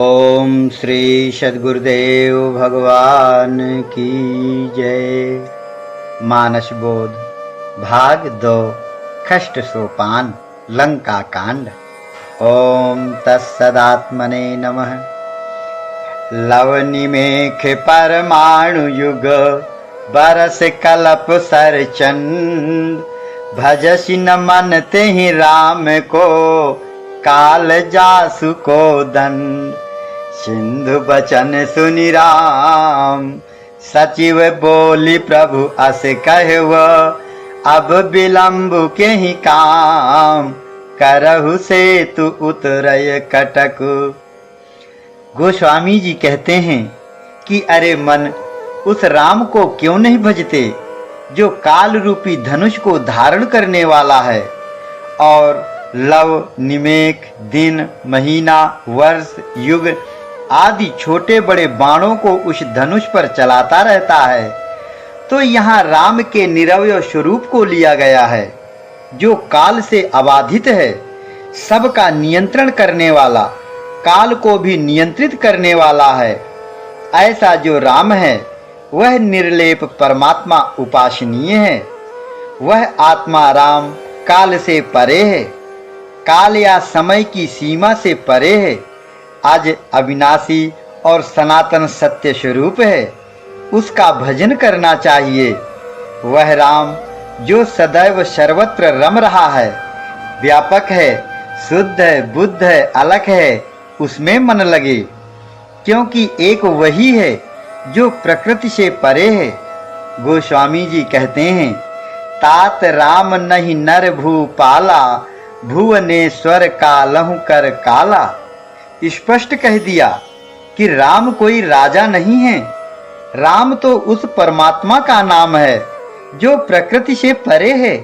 ओम श्री सद्गुरुदेव भगवान की जय। मानस बोध भाग 2 खष्ट सोपान लंका कांड। ओम तत्सदात्मने नमः। लव निमेख परमाणु युग बरस कलप सर चंद। भजसि न मन तेहि राम को काल जासु को दंड। सिंधु बचन सुनि राम सचिव बोली प्रभु अस कहव। अब विलंब के ही काम करहु सेतु उतरय कटक। गोस्वामी जी कहते हैं कि अरे मन, उस राम को क्यों नहीं भजते जो काल रूपी धनुष को धारण करने वाला है और लव निमेख दिन महीना वर्ष युग आदि छोटे बड़े बाणों को उस धनुष पर चलाता रहता है। तो यहाँ राम के निरवय स्वरूप को लिया गया है जो काल से अबाधित है, सबका नियंत्रण करने वाला, काल को भी नियंत्रित करने वाला है। ऐसा जो राम है वह निर्लेप परमात्मा उपासनीय है। वह आत्मा राम काल से परे है, काल या समय की सीमा से परे है। आज अविनाशी और सनातन सत्य स्वरूप है, उसका भजन करना चाहिए। वह राम जो सदैव सर्वत्र रम रहा है, व्यापक है, शुद्ध है, बुद्ध है, अलग है, उसमें मन लगे, क्योंकि एक वही है जो प्रकृति से परे है। गोस्वामी जी कहते हैं, तात राम नहीं नर भूपाला, भुवनेश्वर कालहु कर काला। स्पष्ट कह दिया कि राम कोई राजा नहीं है, राम तो उस परमात्मा का नाम है जो प्रकृति से परे है।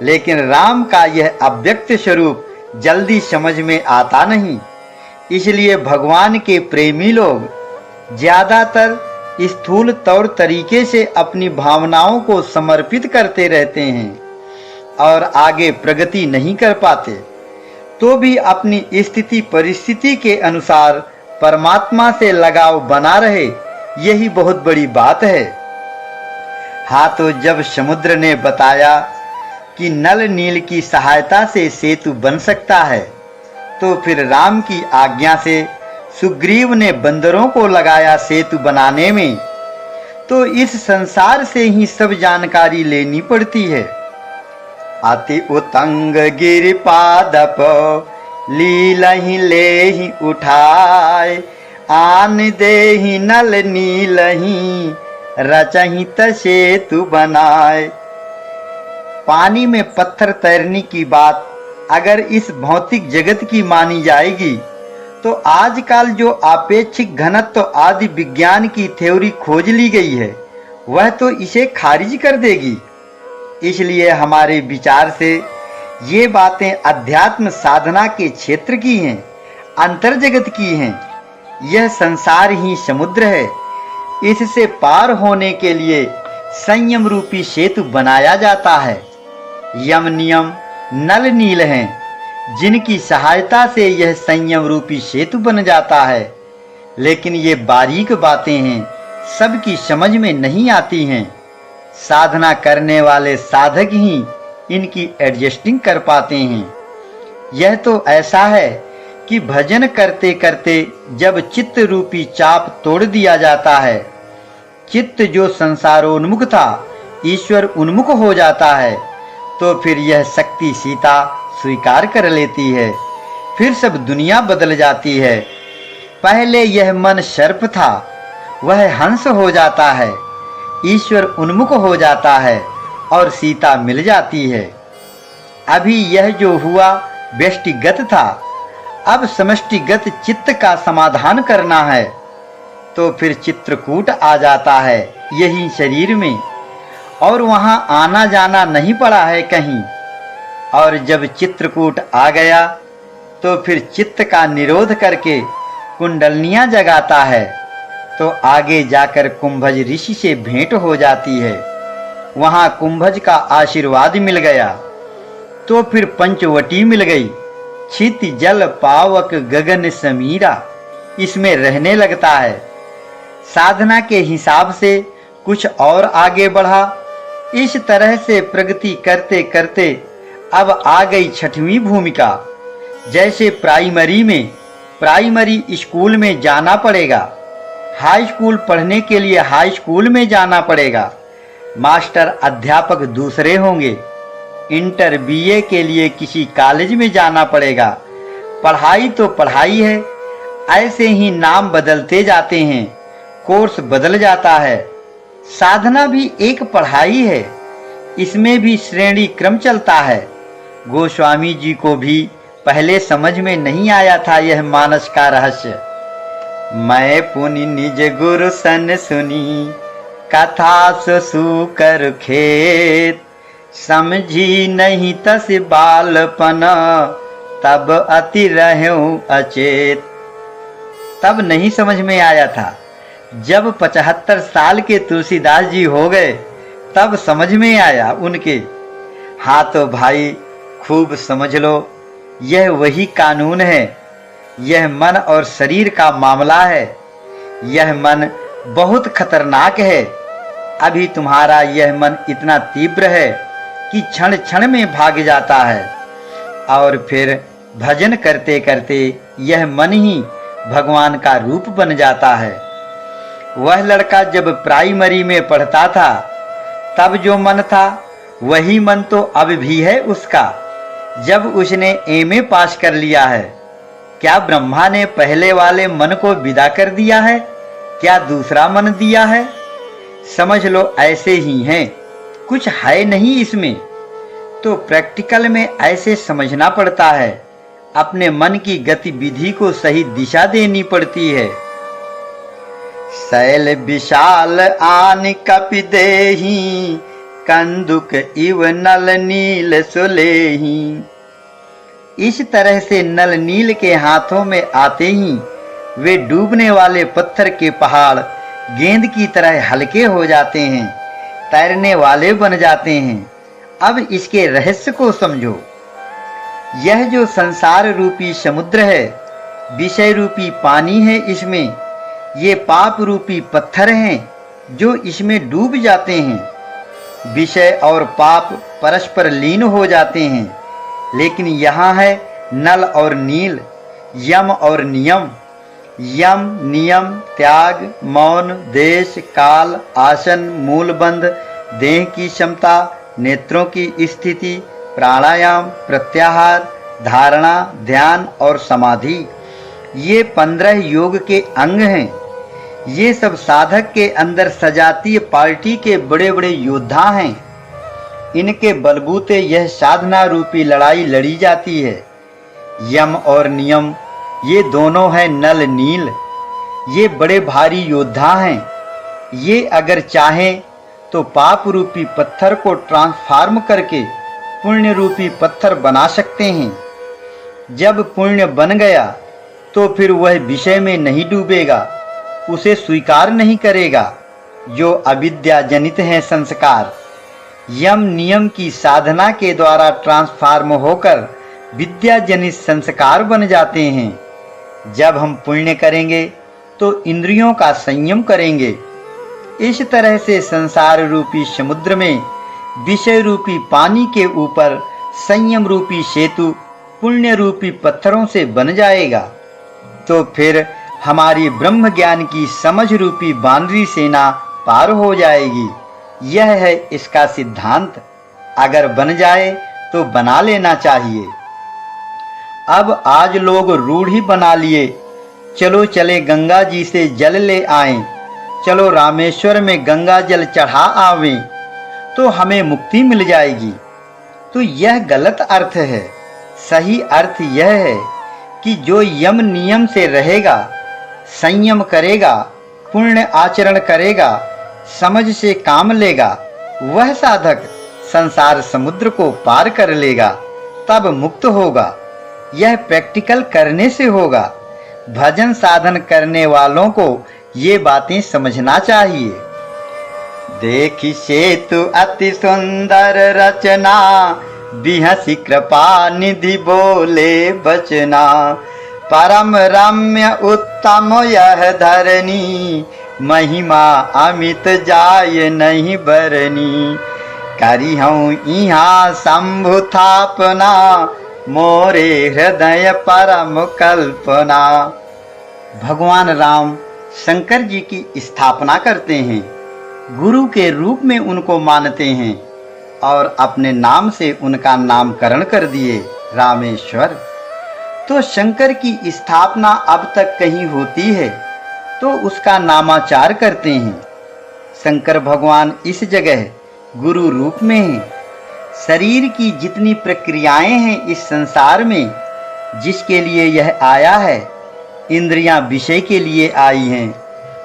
लेकिन राम का यह अव्यक्त स्वरूप जल्दी समझ में आता नहीं, इसलिए भगवान के प्रेमी लोग ज्यादातर स्थूल तौर तरीके से अपनी भावनाओं को समर्पित करते रहते हैं और आगे प्रगति नहीं कर पाते। तो भी अपनी स्थिति परिस्थिति के अनुसार परमात्मा से लगाव बना रहे, यही बहुत बड़ी बात है। हाँ, तो जब समुद्र ने बताया कि नल नील की सहायता से सेतु बन सकता है, तो फिर राम की आज्ञा से सुग्रीव ने बंदरों को लगाया सेतु बनाने में। तो इस संसार से ही सब जानकारी लेनी पड़ती है। अति उतंग गिर पादप लीलहि लेहि उठाय। आन देहि नल नीलहि रचहि त सेतु बनाए। पानी में पत्थर तैरने की बात अगर इस भौतिक जगत की मानी जाएगी तो आजकल जो आपेक्षिक घनत्व आदि विज्ञान की थ्योरी खोज ली गई है वह तो इसे खारिज कर देगी। इसलिए हमारे विचार से ये बातें अध्यात्म साधना के क्षेत्र की हैं, अंतर जगत की हैं। यह संसार ही समुद्र है, इससे पार होने के लिए संयम रूपी सेतु बनाया जाता है। यम नियम नल नील हैं, जिनकी सहायता से यह संयम रूपी सेतु बन जाता है। लेकिन ये बारीक बातें हैं, सबकी समझ में नहीं आती हैं। साधना करने वाले साधक ही इनकी एडजस्टिंग कर पाते हैं। यह तो ऐसा है कि भजन करते करते जब चित्त रूपी चाप तोड़ दिया जाता है, चित्त जो संसारोन्मुख था ईश्वर उन्मुख हो जाता है, तो फिर यह शक्ति सीता स्वीकार कर लेती है। फिर सब दुनिया बदल जाती है। पहले यह मन सर्प था, वह हंस हो जाता है, ईश्वर उन्मुख हो जाता है और सीता मिल जाती है। अभी यह जो हुआ व्यष्टिगत था, अब समष्टिगत चित्त का समाधान करना है। तो फिर चित्रकूट आ जाता है यही शरीर में, और वहां आना जाना नहीं पड़ा है कहीं। और जब चित्रकूट आ गया तो फिर चित्त का निरोध करके कुंडलनियां जगाता है। तो आगे जाकर कुंभज ऋषि से भेंट हो जाती है, वहां कुंभज का आशीर्वाद मिल गया। तो फिर पंचवटी मिल गई, छित जल पावक गगन समीरा। इसमें रहने लगता है। साधना के हिसाब से कुछ और आगे बढ़ा। इस तरह से प्रगति करते करते अब आ गई छठवीं भूमिका। जैसे प्राइमरी स्कूल में जाना पड़ेगा, हाई स्कूल पढ़ने के लिए हाई स्कूल में जाना पड़ेगा, मास्टर अध्यापक दूसरे होंगे, इंटर बीए के लिए किसी कॉलेज में जाना पड़ेगा। पढ़ाई तो पढ़ाई है, ऐसे ही नाम बदलते जाते हैं, कोर्स बदल जाता है। साधना भी एक पढ़ाई है, इसमें भी श्रेणी क्रम चलता है। गोस्वामी जी को भी पहले समझ में नहीं आया था यह मानस का रहस्य। मैं पुनि निज गुरु सन सुनी, कथा सुकर खेत, समझी नहीं तस बालपन, तब अति रहूं अचेत। तब नहीं समझ में आया था। जब 75 साल के तुलसीदास जी हो गए तब समझ में आया उनके। हाँ तो भाई खूब समझ लो, यह वही कानून है। यह मन और शरीर का मामला है। यह मन बहुत खतरनाक है। अभी तुम्हारा यह मन इतना तीव्र है कि क्षण क्षण में भाग जाता है, और फिर भजन करते करते यह मन ही भगवान का रूप बन जाता है। वह लड़का जब प्राइमरी में पढ़ता था तब जो मन था वही मन तो अब भी है उसका, जब उसने एमए पास कर लिया है। क्या ब्रह्मा ने पहले वाले मन को विदा कर दिया है? क्या दूसरा मन दिया है? समझ लो ऐसे ही हैं, कुछ है नहीं इसमें। तो प्रैक्टिकल में ऐसे समझना पड़ता है। अपने मन की गतिविधि को सही दिशा देनी पड़ती है। शैल विशाल आन कपि देहि, कंदुक इव नल नील सुलेहि। इस तरह से नल नील के हाथों में आते ही वे डूबने वाले पत्थर के पहाड़ गेंद की तरह हल्के हो जाते हैं, तैरने वाले बन जाते हैं। अब इसके रहस्य को समझो। यह जो संसार रूपी समुद्र है, विषय रूपी पानी है, इसमें ये पाप रूपी पत्थर हैं जो इसमें डूब जाते हैं। विषय और पाप परस्पर लीन हो जाते हैं। लेकिन यहाँ है नल और नील, यम और नियम। यम नियम त्याग, मौन, देश, काल, आसन, मूलबंध, देह की क्षमता, नेत्रों की स्थिति, प्राणायाम, प्रत्याहार, धारणा, ध्यान और समाधि, ये 15 योग के अंग हैं। ये सब साधक के अंदर सजातीय पार्टी के बड़े बड़े योद्धा हैं। इनके बलबूते यह साधना रूपी लड़ाई लड़ी जाती है। यम और नियम ये दोनों हैं नल नील। ये बड़े भारी योद्धा हैं। ये अगर चाहें तो पाप रूपी पत्थर को ट्रांसफॉर्म करके पुण्य रूपी पत्थर बना सकते हैं। जब पुण्य बन गया तो फिर वह विषय में नहीं डूबेगा, उसे स्वीकार नहीं करेगा, जो अविद्या जनित हैं संस्कार। यम नियम की साधना के द्वारा ट्रांसफॉर्म होकर विद्या जनित संस्कार बन जाते हैं। जब हम पुण्य करेंगे तो इंद्रियों का संयम करेंगे। इस तरह से संसार रूपी समुद्र में विषय रूपी पानी के ऊपर संयम रूपी सेतु पुण्य रूपी पत्थरों से बन जाएगा। तो फिर हमारी ब्रह्म ज्ञान की समझ रूपी बानरी सेना पार हो जाएगी। यह है इसका सिद्धांत। अगर बन जाए तो बना लेना चाहिए। अब आज लोग रूढ़ी बना लिए, चलो चले गंगा जी से जल ले आएं, चलो रामेश्वर में गंगा जल चढ़ा आवें तो हमें मुक्ति मिल जाएगी। तो यह गलत अर्थ है। सही अर्थ यह है कि जो यम नियम से रहेगा, संयम करेगा, पुण्य आचरण करेगा, समझ से काम लेगा, वह साधक संसार समुद्र को पार कर लेगा, तब मुक्त होगा। यह प्रैक्टिकल करने से होगा। भजन साधन करने वालों को ये बातें समझना चाहिए। देखी सेतु अति सुंदर रचना, बिहसी कृपा निधि बोले बचना, परम रम्य उत्तम यह धरनी, महिमा अमित जाय नहीं बरनी। करी हूँ यहाँ शंभु थापना, मोरे हृदय परम कल्पना। भगवान राम शंकर जी की स्थापना करते हैं, गुरु के रूप में उनको मानते हैं और अपने नाम से उनका नामकरण कर दिए रामेश्वर। तो शंकर की स्थापना अब तक कहीं होती है तो उसका नामाचार करते हैं। शंकर भगवान इस जगह गुरु रूप में हैं। शरीर की जितनी प्रक्रियाएं हैं इस संसार में, जिसके लिए यह आया है, इंद्रियां विषय के लिए आई हैं,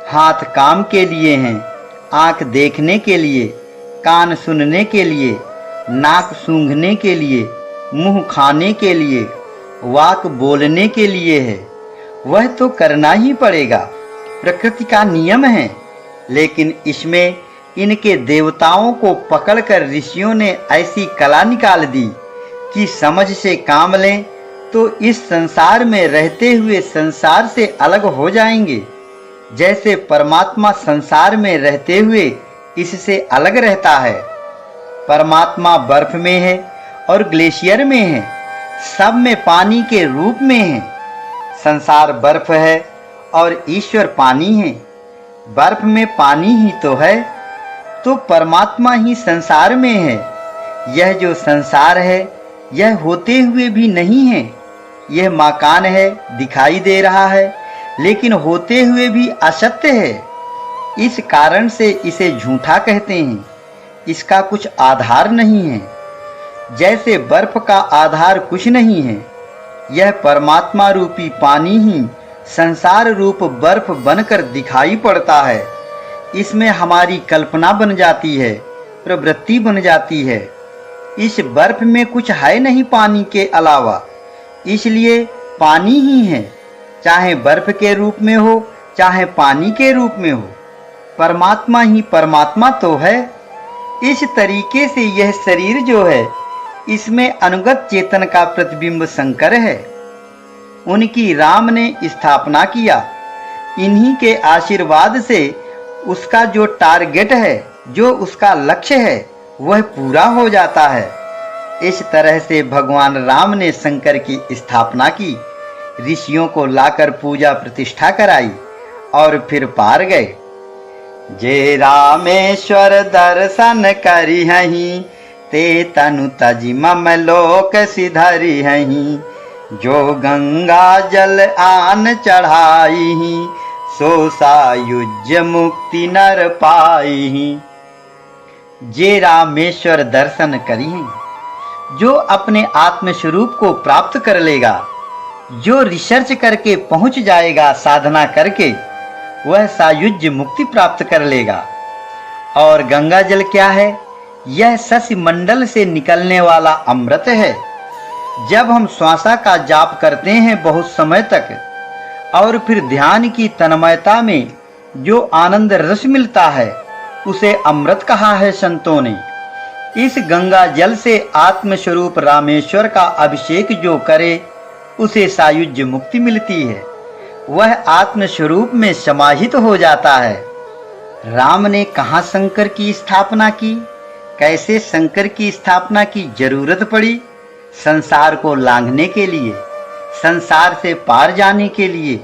हाथ काम के लिए हैं, आंख देखने के लिए, कान सुनने के लिए, नाक सूंघने के लिए, मुंह खाने के लिए, वाक बोलने के लिए है। वह तो करना ही पड़ेगा, प्रकृति का नियम है। लेकिन इसमें इनके देवताओं को पकड़कर ऋषियों ने ऐसी कला निकाल दी कि समझ से काम लें तो इस संसार में रहते हुए संसार से अलग हो जाएंगे, जैसे परमात्मा संसार में रहते हुए इससे अलग रहता है। परमात्मा बर्फ में है और ग्लेशियर में है, सब में पानी के रूप में है। संसार बर्फ है और ईश्वर पानी है। बर्फ में पानी ही तो है, तो परमात्मा ही संसार में है। यह जो संसार है यह होते हुए भी नहीं है। यह मकान है, दिखाई दे रहा है, लेकिन होते हुए भी असत्य है। इस कारण से इसे झूठा कहते हैं। इसका कुछ आधार नहीं है। जैसे बर्फ का आधार कुछ नहीं है, यह परमात्मा रूपी पानी ही संसार रूप बर्फ बनकर दिखाई पड़ता है। इसमें हमारी कल्पना बन जाती है, प्रवृत्ति बन जाती है। इस बर्फ में कुछ है नहीं पानी के अलावा, इसलिए पानी ही है, चाहे बर्फ के रूप में हो चाहे पानी के रूप में हो। परमात्मा ही परमात्मा तो है। इस तरीके से यह शरीर जो है, इसमें अनुगत चेतन का प्रतिबिंब शंकर है। उनकी राम ने स्थापना किया। इन्हीं के आशीर्वाद से उसका जो टारगेट है, जो उसका लक्ष्य है, वह पूरा हो जाता है। इस तरह से भगवान राम ने शंकर की स्थापना की, ऋषियों को लाकर पूजा प्रतिष्ठा कराई और फिर पार गए। जे रामेश्वर दर्शन करी हहीं, ते तनु तजी मम लोक सिधरी हहीं। जो गंगा जल आन चढ़ाई, सो सायुज्य मुक्ति नर पाई। जे रामेश्वर दर्शन करी हैं, जो अपने आत्मस्वरूप को प्राप्त कर लेगा, जो रिसर्च करके पहुंच जाएगा साधना करके, वह सायुज्य मुक्ति प्राप्त कर लेगा। और गंगा जल क्या है? यह शशि मंडल से निकलने वाला अमृत है। जब हम श्वासा का जाप करते हैं बहुत समय तक, और फिर ध्यान की तन्मयता में जो आनंद रस मिलता है, उसे अमृत कहा है संतों ने। इस गंगा जल से आत्मस्वरूप रामेश्वर का अभिषेक जो करे, उसे सायुज्य मुक्ति मिलती है। वह आत्मस्वरूप में समाहित हो जाता है। राम ने कहाँ शंकर की स्थापना की? कैसे शंकर की स्थापना की जरूरत पड़ी? संसार को लांघने के लिए, संसार से पार जाने के लिए।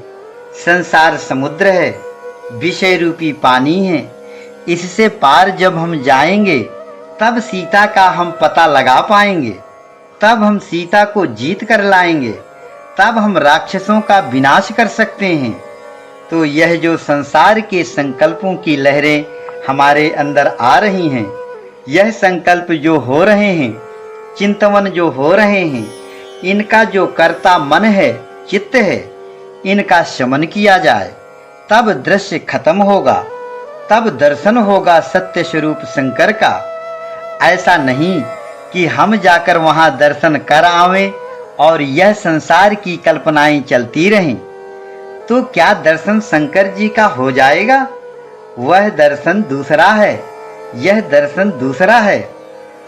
संसार समुद्र है, विषय रूपी पानी है। इससे पार जब हम जाएंगे, तब सीता का हम पता लगा पाएंगे, तब हम सीता को जीत कर लाएंगे, तब हम राक्षसों का विनाश कर सकते हैं। तो यह जो संसार के संकल्पों की लहरें हमारे अंदर आ रही हैं, यह संकल्प जो हो रहे हैं, चिंतवन जो हो रहे हैं, इनका जो कर्ता मन है, चित्त है, इनका शमन किया जाए, तब दृश्य खत्म होगा, तब दर्शन होगा सत्य स्वरूप शंकर का। ऐसा नहीं कि हम जाकर वहां दर्शन कर आवें और यह संसार की कल्पनाएं चलती रहें। तो क्या दर्शन शंकर जी का हो जाएगा? वह दर्शन दूसरा है, यह दर्शन दूसरा है।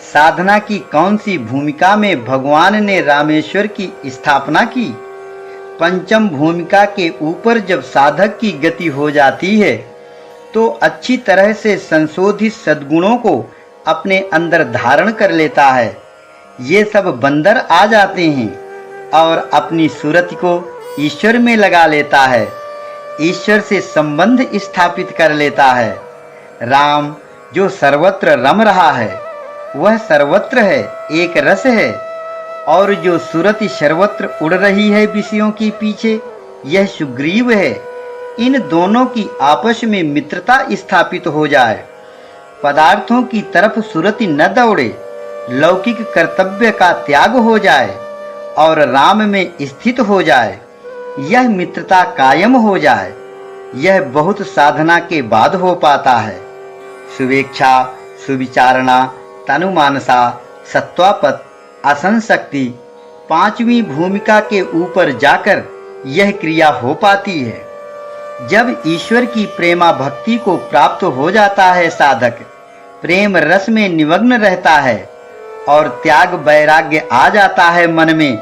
साधना की कौन सी भूमिका में भगवान ने रामेश्वर की स्थापना की? पंचम भूमिका के ऊपर जब साधक की गति हो जाती है तो अच्छी तरह से संशोधित सद्गुणों को अपने अंदर धारण कर लेता है। ये सब बंदर आ जाते हैं और अपनी सूरत को ईश्वर में लगा लेता है, ईश्वर से संबंध स्थापित कर लेता है। राम जो सर्वत्र रम रहा है वह सर्वत्र है, एक रस है, और जो सूरत सर्वत्र उड़ रही है विषयों के पीछे, यह सुग्रीव है। इन दोनों की आपस में मित्रता स्थापित हो जाए, पदार्थों की तरफ सूरति न दौड़े, लौकिक कर्तव्य का त्याग हो जाए और राम में स्थित हो जाए, यह मित्रता कायम हो जाए, यह बहुत साधना के बाद हो पाता है। सुवेक्षा, सुविचारणा, तनुमानसा, सत्वापत, असंशक्ति, पांचवी भूमिका के ऊपर जाकर यह क्रिया हो पाती है। जब ईश्वर की प्रेमा भक्ति को प्राप्त हो जाता है, साधक प्रेम रस में निमग्न रहता है और त्याग वैराग्य आ जाता है मन में,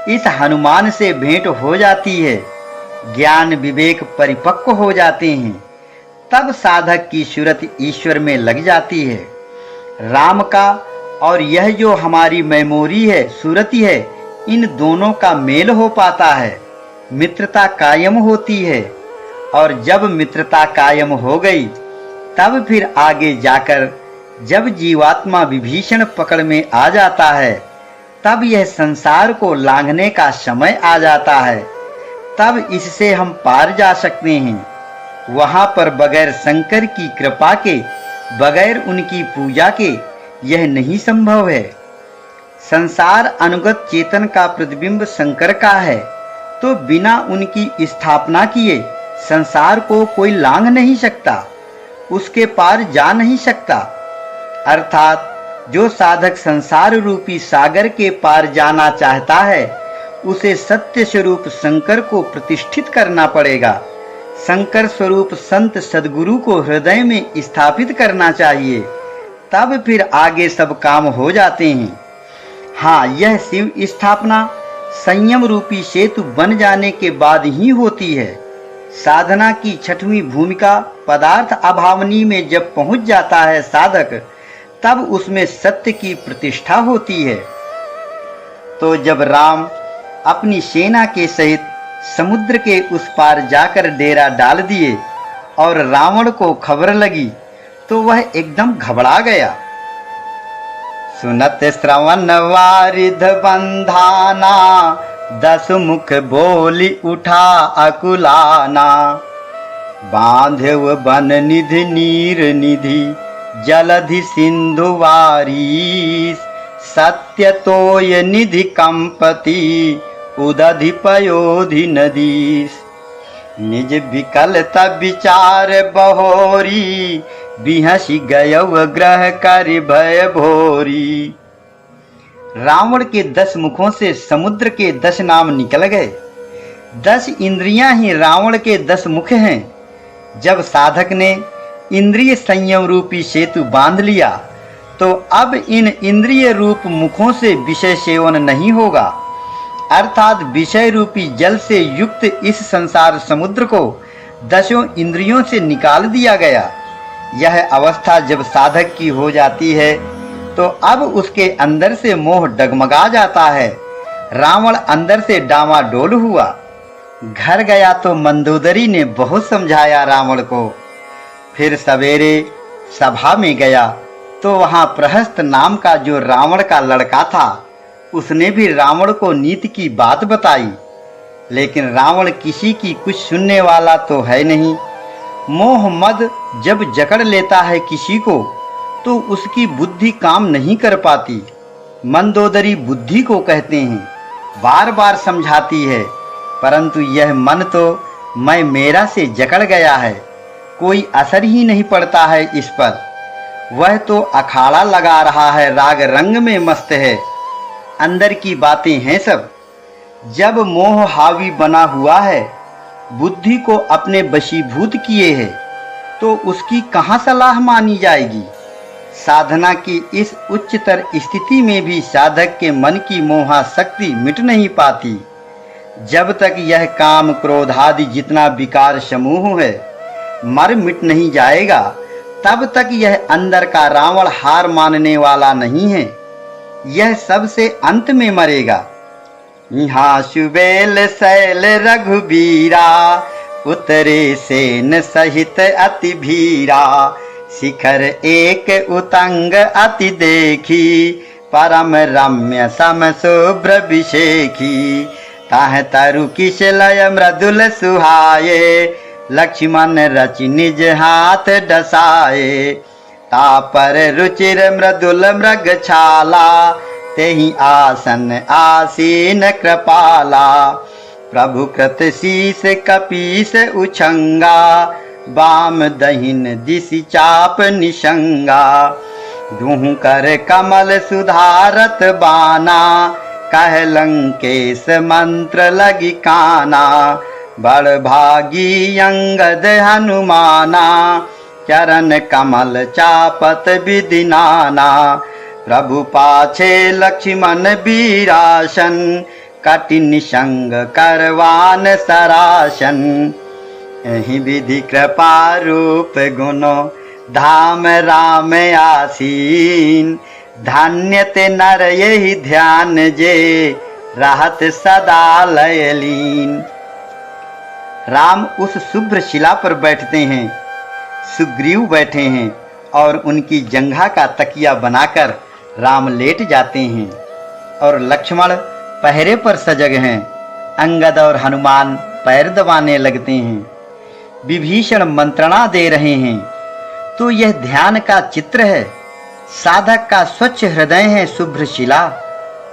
इस हनुमान से भेंट हो जाती है, ज्ञान विवेक परिपक्व हो जाते हैं, तब साधक की सूरत ईश्वर में लग जाती है। राम का और यह जो हमारी मेमोरी है, सूरति है, इन दोनों का मेल हो पाता है, मित्रता कायम होती है। और जब मित्रता कायम हो गई तब फिर आगे जाकर जब जीवात्मा विभीषण पकड़ में आ जाता है, तब यह संसार को लांघने का समय आ जाता है, तब इससे हम पार जा सकते हैं। वहां पर बगैर शंकर की कृपा के, बगैर उनकी पूजा के यह नहीं संभव है। संसार अनुगत चेतन का प्रतिबिंब शंकर का है, तो बिना उनकी स्थापना किए संसार को कोई लांघ नहीं सकता, उसके पार जा नहीं सकता। अर्थात जो साधक संसार रूपी सागर के पार जाना चाहता है, उसे सत्य स्वरूप शंकर को प्रतिष्ठित करना पड़ेगा। शंकर स्वरूप संत सद्गुरु को हृदय में स्थापित करना चाहिए, तब फिर आगे सब काम हो जाते हैं। हाँ, यह शिव स्थापना संयम रूपी सेतु बन जाने के बाद ही होती है। साधना की छठवीं भूमिका पदार्थ अभावनी में जब पहुंच जाता है साधक, तब उसमें सत्य की प्रतिष्ठा होती है। तो जब राम अपनी सेना के सहित समुद्र के उस पार जाकर डेरा डाल दिए और रावण को खबर लगी, तो वह एकदम घबरा गया। सुनत श्रवण वारिध बंधाना, 10 मुख बोली उठा अकुलाना। बांधव बन निधि नीर निधि, जलधि सिंधु वारी। सत्य तोय निधि कंपति, उदधि पयोधि नदीस। निज विकल तब विचार बहोरी, बिहसी गयव ग्रह कर भय भोरी। रावण के 10 मुखों से समुद्र के 10 नाम निकल गए। 10 इंद्रियां ही रावण के 10 मुख हैं। जब साधक ने इंद्रिय संयम रूपी सेतु बांध लिया, तो अब इन इंद्रिय रूप मुखों से विषय सेवन नहीं होगा, अर्थात विषय रूपी जल से युक्त इस संसार समुद्र को 10 इंद्रियों से निकाल दिया गया। यह अवस्था जब साधक की हो जाती है, तो अब उसके अंदर से मोह डगमगा जाता है। रावण अंदर से डामाडोल हुआ। घर गया तो मंदोदरी ने बहुत समझाया रावण को। फिर सवेरे सभा में गया तो वहां प्रहस्त नाम का जो रावण का लड़का था, उसने भी रावण को नीति की बात बताई। लेकिन रावण किसी की कुछ सुनने वाला तो है नहीं। मोह मद जब जकड़ लेता है किसी को, तो उसकी बुद्धि काम नहीं कर पाती। मंदोदरी बुद्धि को कहते हैं। बार बार समझाती है, परंतु यह मन तो मैं मेरा से जकड़ गया है, कोई असर ही नहीं पड़ता है इस पर। वह तो अखाड़ा लगा रहा है, राग रंग में मस्त है, अंदर की बातें हैं सब। जब मोह हावी बना हुआ है, बुद्धि को अपने वशीभूत किए है, तो उसकी कहाँ सलाह मानी जाएगी। साधना की इस उच्चतर स्थिति में भी साधक के मन की मोहाशक्ति मिट नहीं पाती। जब तक यह काम क्रोध आदि जितना विकार समूह है मर मिट नहीं जाएगा, तब तक यह अंदर का रावण हार मानने वाला नहीं है। यह सबसे अंत में मरेगा। यहाँ सुबेल शैल रघुबीरा, उतरे सेन सहित अति भीरा। शिखर एक उतंग अति देखी, परम रम्य सम शुभ्र विशेखी। ताह तरु किश लय मृदुल सुहाये, लक्ष्मण रचि निज हाथ डसाए। तापर रुचिर मृदुल मृग छाला, तेहि आसन आसीन कृपाला। प्रभु कृत शीस कपीस उछंगा, बाम दहिन दिशि चाप निशंगा। दुहु कर कमल सुधारत बाना, कह लंकेश मंत्र लगी काना। बड़ भागी अंगद हनुमाना, चरण कमल चापत विधि नाना। प्रभु पाछे लक्ष्मण वीरासन, कटि निसंग करवान सरासन। एहि विधि कृपा रूप गुनो, धाम राम आसीन। धन्य ते नर यही ध्यान जे, रहत सदा लय लीन। राम उस शुभ्र शिला पर बैठते हैं, सुग्रीव बैठे हैं और उनकी जंघा का तकिया बनाकर राम लेट जाते हैं और लक्ष्मण पहरे पर सजग हैं। अंगद और हनुमान पैर दबाने लगते हैं। विभीषण मंत्रणा दे रहे हैं। तो यह ध्यान का चित्र है। साधक का स्वच्छ हृदय है शुभ्र शिला,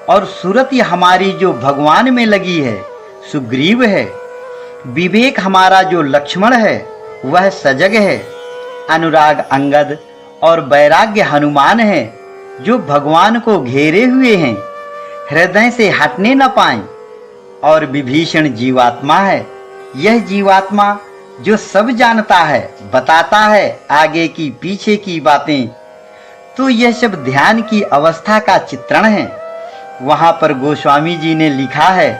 और सूरत हमारी जो भगवान में लगी है सुग्रीव है। विवेक हमारा जो लक्ष्मण है वह सजग है। अनुराग अंगद और वैराग्य हनुमान है, जो भगवान को घेरे हुए हैं, हृदय से हटने न पाए। और विभीषण जीवात्मा है। यह जीवात्मा जो सब जानता है, बताता है आगे की पीछे की बातें। तो यह सब ध्यान की अवस्था का चित्रण है। वहां पर गोस्वामी जी ने लिखा है,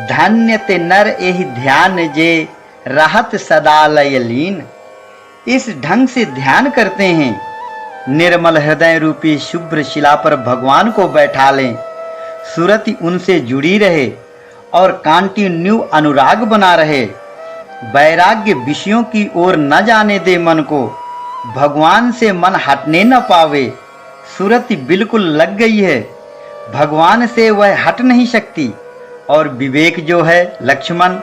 धन्य ते नर एहि ध्यान जे, रहत सदा लय लीन। इस ढंग से ध्यान करते हैं। निर्मल हृदय रूपी शुभ्र शिला पर भगवान को बैठा लें। सुरति उनसे जुड़ी रहे और कंटिन्यू अनुराग बना रहे। वैराग्य विषयों की ओर न जाने दे मन को। भगवान से मन हटने न पावे। सुरति बिल्कुल लग गई है, भगवान से वह हट नहीं सकती। और विवेक जो है लक्ष्मण,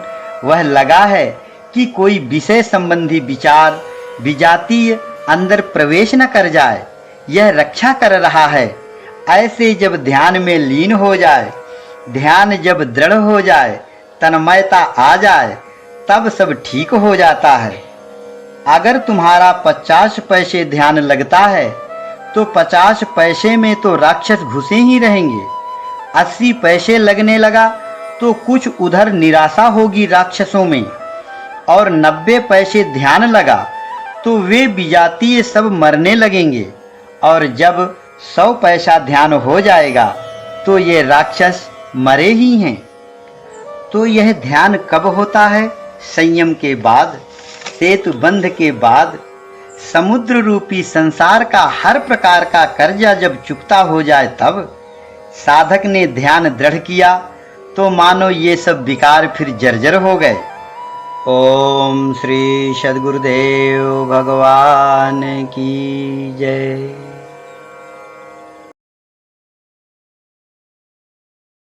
वह लगा है कि कोई विषय संबंधी विचार विजातीय अंदर प्रवेश न कर जाए। यह रक्षा कर रहा है। ऐसे जब ध्यान में लीन हो जाए, ध्यान जब दृढ़ हो जाए, तन्मयता आ जाए, तब सब ठीक हो जाता है। अगर तुम्हारा 50 पैसे ध्यान लगता है तो 50 पैसे में तो राक्षस घुसे ही रहेंगे। 80 पैसे लगने लगा तो कुछ उधर निराशा होगी राक्षसों में, और 90 पैसे ध्यान लगा तो वे विजातीय सब मरने लगेंगे। और जब 100 पैसा ध्यान हो जाएगा तो ये राक्षस मरे ही हैं। तो यह ध्यान कब होता है? संयम के बाद, सेतु बंध के बाद। समुद्र रूपी संसार का हर प्रकार का कर्जा जब चुकता हो जाए, तब साधक ने ध्यान दृढ़ किया तो मानो ये सब विकार फिर जर्जर हो गए। ओम श्री सद्गुरुदेव भगवान की जय।